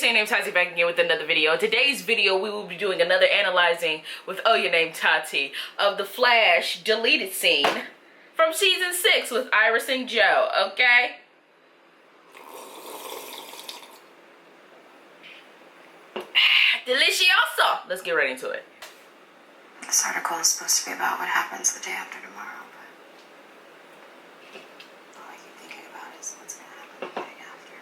it's Ohyonametaty back again with another video. In today's video, we will be doing another analyzing with Ohyonametaty of the Flash deleted scene from season 6 with Iris and Joe, okay? Delicioso! Let's get right into it. This article is supposed to be about what happens the day after tomorrow, but all I keep thinking about is what's going to happen the day after.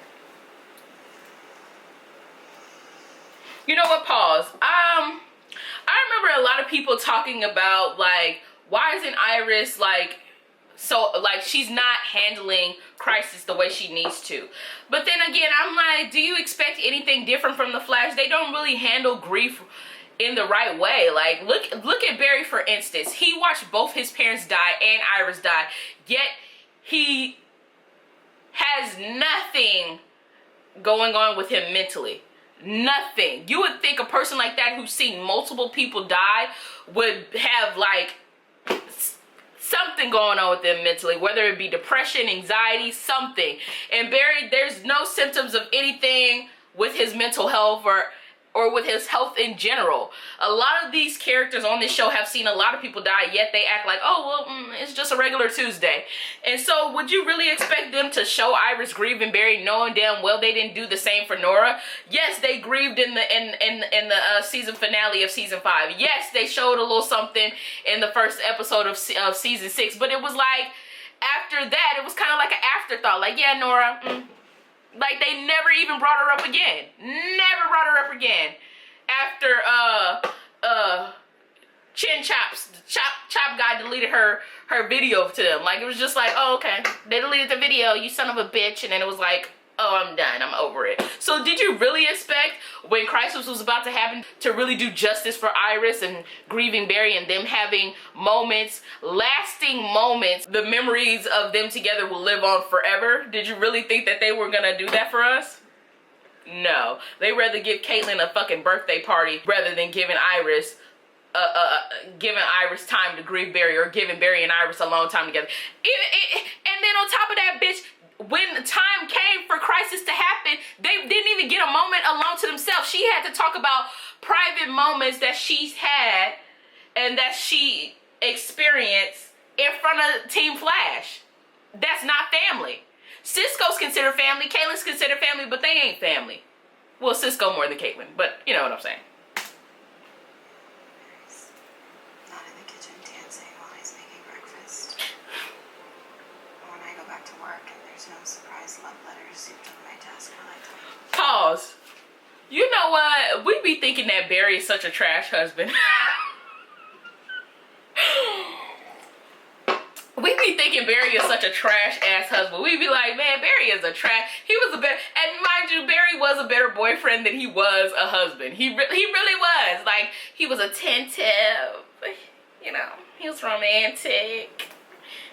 You know what, pause. I remember a lot of people talking about, like, why isn't Iris, like, so, like, she's not handling crisis the way she needs to. But then again, I'm like, do you expect anything different from the Flash? They don't really handle grief in the right way. Like, look at Barry, for instance. He watched both his parents die and Iris die, yet he has nothing going on with him mentally. Nothing. You would think a person like that who's seen multiple people die would have, like, something going on with them mentally, whether it be depression, anxiety, something. And Barry, there's no symptoms of anything with his mental health or with his health in general. A lot of these characters on this show have seen a lot of people die, yet they act like, oh, well, it's just a regular Tuesday. And so would you really expect them to show Iris grieve and Barry, knowing damn well they didn't do the same for Nora? Yes, they grieved in the season finale of season 5. Yes, they showed a little something in the first episode of season 6, but it was like, after that, it was kind of like an afterthought. Like, yeah, Nora, like, they never even brought her up again. Never brought her up again. After, Chin Chop's, Chop guy deleted her video to them. Like, it was just like, oh, okay. They deleted the video, you son of a bitch. And then it was like, oh, I'm done. I'm over it. So did you really expect when crisis was about to happen to really do justice for Iris and grieving Barry and them having moments, lasting moments, the memories of them together will live on forever? Did you really think that they were gonna do that for us? No. They rather give Caitlyn a fucking birthday party rather than giving Iris time to grieve Barry, or giving Barry and Iris a long time together. And then on top of that, bitch, when the time came for crisis to happen, they didn't even get a moment alone to themselves. She had to talk about private moments that she's had and that she experienced in front of Team Flash. That's not family. Cisco's considered family, Caitlyn's considered family, but they ain't family. Well, Cisco more than Caitlyn, but you know what I'm saying. Barry's not in the kitchen dancing while he's making breakfast. Or when I go back to work and there's no surprise love letters souped on my desk, I like to... Pause. You know what? We be thinking that Barry is such a trash husband. We be thinking Barry is such a trash ass husband. We be like, man, Barry is a trash. He was a better, and mind you, Barry was a better boyfriend than he was a husband. He really was. Like, he was attentive. You know, he was romantic.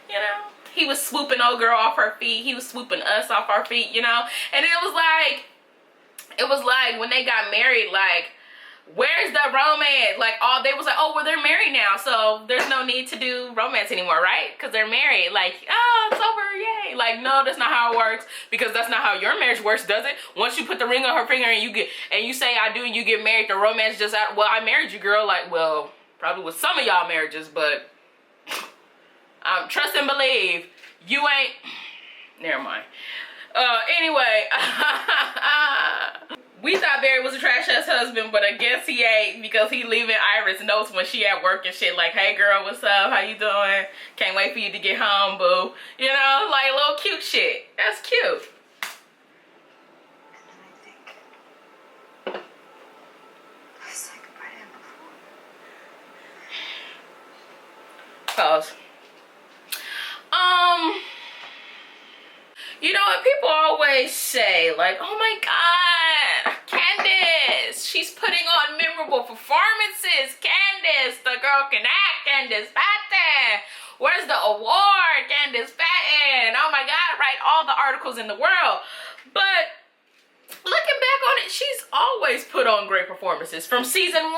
You know, he was swooping old girl off her feet. He was swooping us off our feet. You know, and it was like when they got married, like, where's the romance? Like, they was like, oh, well, they're married now, so there's no need to do romance anymore, right? Because they're married. Like, oh, it's over, yay. Like, no, that's not how it works, because that's not how your marriage works, does it? Once you put the ring on her finger and you say I do and you get married, the romance just out. Well, I married you, girl. Like, well, probably with some of y'all marriages, but trust and believe, you ain't. Never mind. Anyway. We thought Barry was a trash ass husband, but I guess he ain't, because he leaving Iris notes when she at work and shit, like, hey girl, what's up? How you doing? Can't wait for you to get home, boo. You know, like little cute shit. That's cute. And then I think... I said goodbye to him before. Pause. You know what? People always say, like, oh my God, Candice, she's putting on memorable performances. Candice, the girl can act. Candice Patton. Where's the award? Candice Patton. Oh my God, write all the articles in the world. But looking back on it, she's always put on great performances. From season 1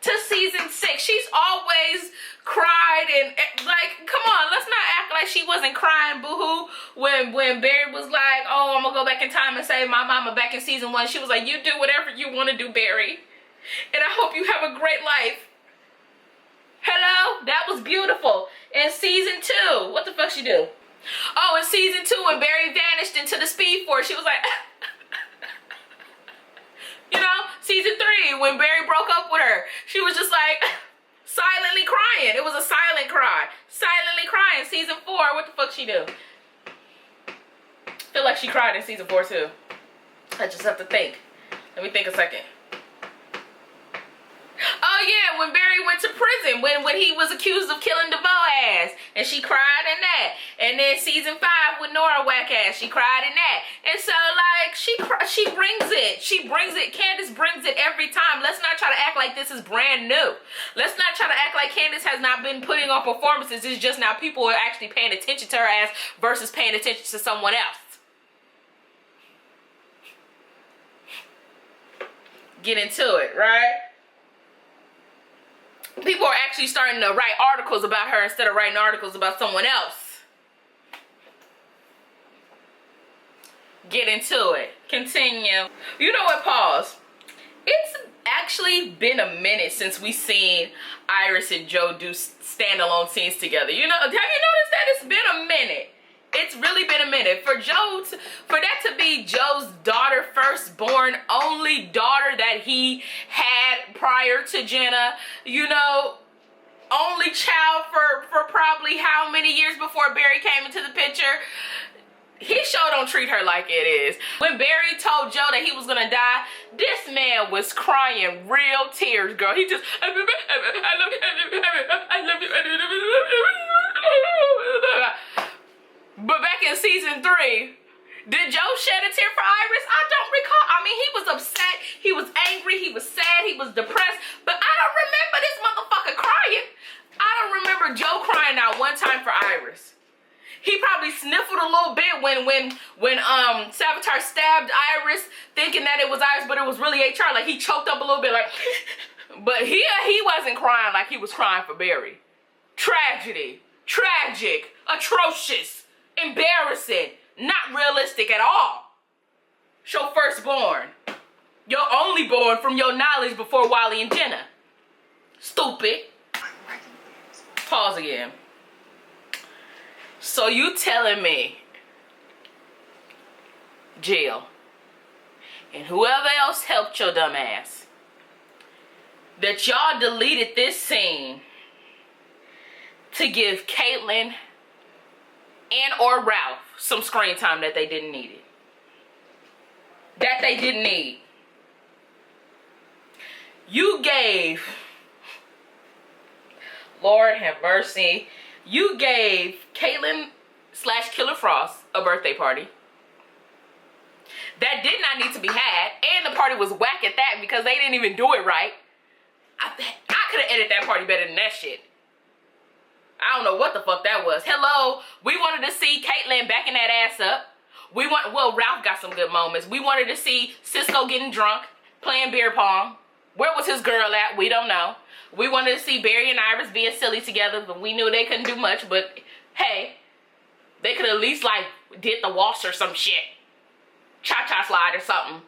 to season 6. She's always cried and like, come on, let's not act like she wasn't crying boohoo when Barry was like, oh, I'm gonna go back in time and save my mama back in season 1. She was like, you do whatever you want to do, Barry, and I hope you have a great life. Hello? That was beautiful. In season 2, what the fuck she do? Oh, in season 2, when Barry vanished into the Speed Force, she was like, you know, season 3, when Barry broke up with her, she was just like, silently crying. It was a silent cry. Silently crying. Season 4, what the fuck she do? Feel like she cried in season 4 too. I just have to think. Let me think a second. Oh yeah, when Barry went to prison, when he was accused of killing DeVoe ass, and she cried in that. And then season 5 with Nora whack ass, she cried in that. And so like she brings it. Candice brings it every time. Let's not try to act like this is brand new. Let's not try to act like Candice has not been putting on performances. It's just now people are actually paying attention to her ass versus paying attention to someone else. Get into it, right? People are actually starting to write articles about her instead of writing articles about someone else. Get into it. Continue. You know what, pause. It's actually been a minute since we seen Iris and Joe do standalone scenes together. You know, have you noticed that? It's been a minute. It's really been a minute. For that to be Joe's daughter, firstborn, only daughter that he had prior to Jenna, you know, only child for probably how many years before Barry came into the picture. He sure don't treat her like it is. When Barry told Joe that he was gonna die, this man was crying real tears, girl. He just, I love you, I love you. But back in season 3, did Joe shed a tear for Iris? I don't recall. I mean, he was upset, he was angry, he was sad, he was depressed, but I don't remember this motherfucker crying. I don't remember Joe crying out one time for Iris. He probably sniffled a little bit when Savitar stabbed Iris, thinking that it was Iris, but it was really HR. Like, he choked up a little bit, like, but he wasn't crying like he was crying for Barry. Tragedy, tragic, atrocious, embarrassing, not realistic at all. Your firstborn, your only born from your knowledge before Wally and Jenna. Stupid. Pause again. So you telling me, Jill, and whoever else helped your dumb ass, that y'all deleted this scene to give Caitlyn and or Ralph some screen time that they didn't need it. That they didn't need. You gave, Lord have mercy, you gave Caitlyn / Killer Frost a birthday party that did not need to be had, and the party was whack at that because they didn't even do it right. I could have edited that party better than that shit. I don't know what the fuck that was. Hello, we wanted to see Caitlyn backing that ass up. Well, Ralph got some good moments. We wanted to see Cisco getting drunk, playing beer pong. Where was his girl at? We don't know. We wanted to see Barry and Iris being silly together, but we knew they couldn't do much. But hey, they could at least like did the waltz or some shit. Cha-cha slide or something.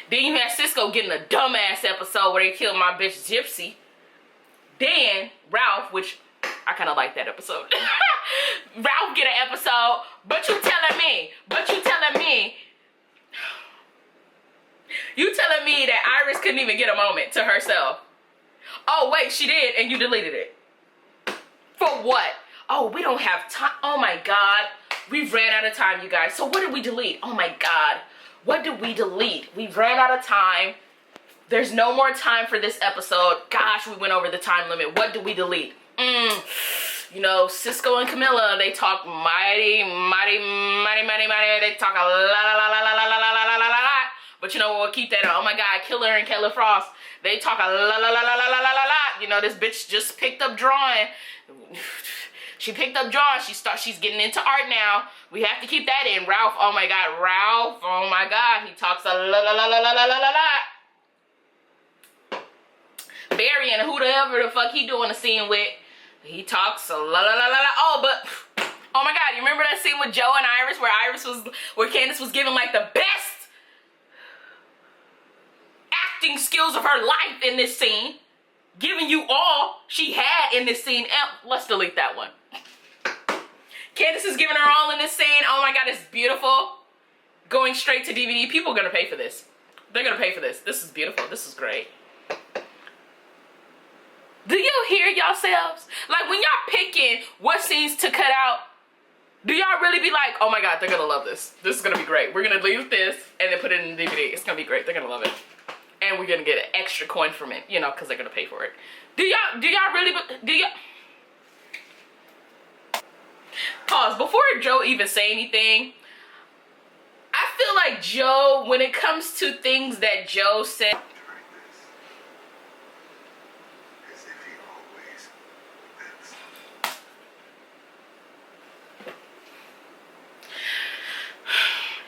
Then you had Cisco getting a dumbass episode where they killed my bitch Gypsy. Then Ralph, which I kind of like that episode. Ralph get an episode, but you telling me, you telling me that Iris couldn't even get a moment to herself. Oh wait, she did, and you deleted it. For what? Oh, we don't have time. Oh my God, we've ran out of time, you guys. So what did we delete? Oh my God, what did we delete? We ran out of time. There's no more time for this episode. Gosh, we went over the time limit. What did we delete? You know, Cisco and Camilla, they talk mighty. They talk a lot. But you know what, we'll keep that on. Oh my God, Killer and Killer Frost, they talk a lot. You know, this bitch just picked up drawing. She picked up drawing. She's getting into art now. We have to keep that in. Ralph, oh my God, Ralph, oh my God, he talks a lot. Barry and whoever the fuck he doing a scene with, he talks a la. Oh, but oh my God, you remember that scene with Joe and Iris where Candice was giving like the best acting skills of her life in this scene, giving you all she had in this scene. Let's delete that one. Candice is giving her all in this scene. Oh my God, it's beautiful. Going straight to DVD. People are gonna pay for this. They're gonna pay for this. This is beautiful. This is great. Do you hear yourselves? Like when y'all picking what scenes to cut out, do y'all really be like, oh my God, they're gonna love this. This is gonna be great. We're gonna leave this and then put it in the DVD. It's gonna be great. They're gonna love it. And we're gonna get an extra coin from it, you know, because they're gonna pay for it. Do y'all really, pause, before Joe even say anything, I feel like Joe, when it comes to things that Joe said,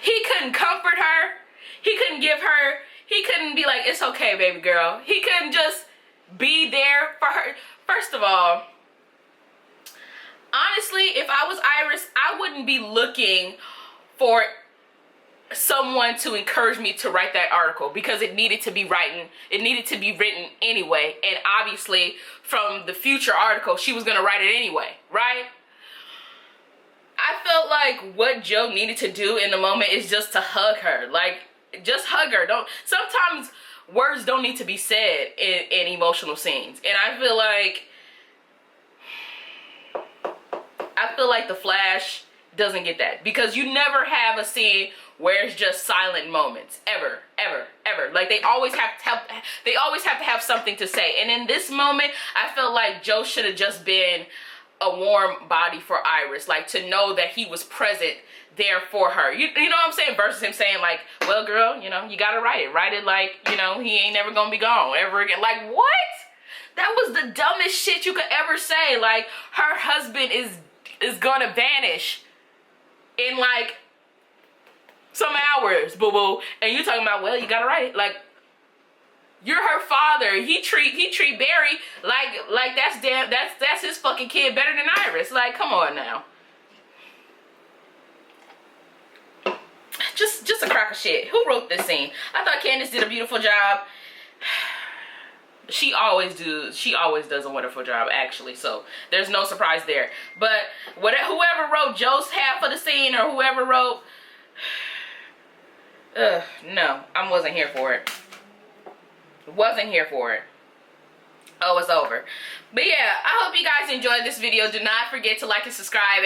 he couldn't comfort her. He couldn't give her, he couldn't be like, it's okay, baby girl. He couldn't just be there for her. First of all, honestly, if I was Iris, I wouldn't be looking for someone to encourage me to write that article because it needed to be written. It needed to be written anyway. And obviously, from the future article, she was going to write it anyway, right? I felt like what Joe needed to do in the moment is just to hug her. Like, just hug her. Sometimes words don't need to be said in emotional scenes. And I feel like The Flash doesn't get that. Because you never have a scene where it's just silent moments. Ever. Like they always have to have something to say. And in this moment, I felt like Joe should have just been a warm body for Iris, like to know that he was present there for her. You know what I'm saying? Versus him saying like, well girl, you know, you gotta write it like, you know, he ain't never gonna be gone ever again. Like what? That was the dumbest shit you could ever say. Like her husband is gonna vanish in like some hours, boo boo, and you talking about, well, you gotta write it. Like, you're her father. He treat Barry like that's his fucking kid better than Iris. Like, come on now. Just a crock of shit. Who wrote this scene? I thought Candice did a beautiful job. She always does a wonderful job, actually. So there's no surprise there. But whoever wrote Joe's half of the scene or whoever wrote, no, I wasn't here for it. Wasn't here for it. Oh, it's over. But yeah, I hope you guys enjoyed this video. Do not forget to like and subscribe, and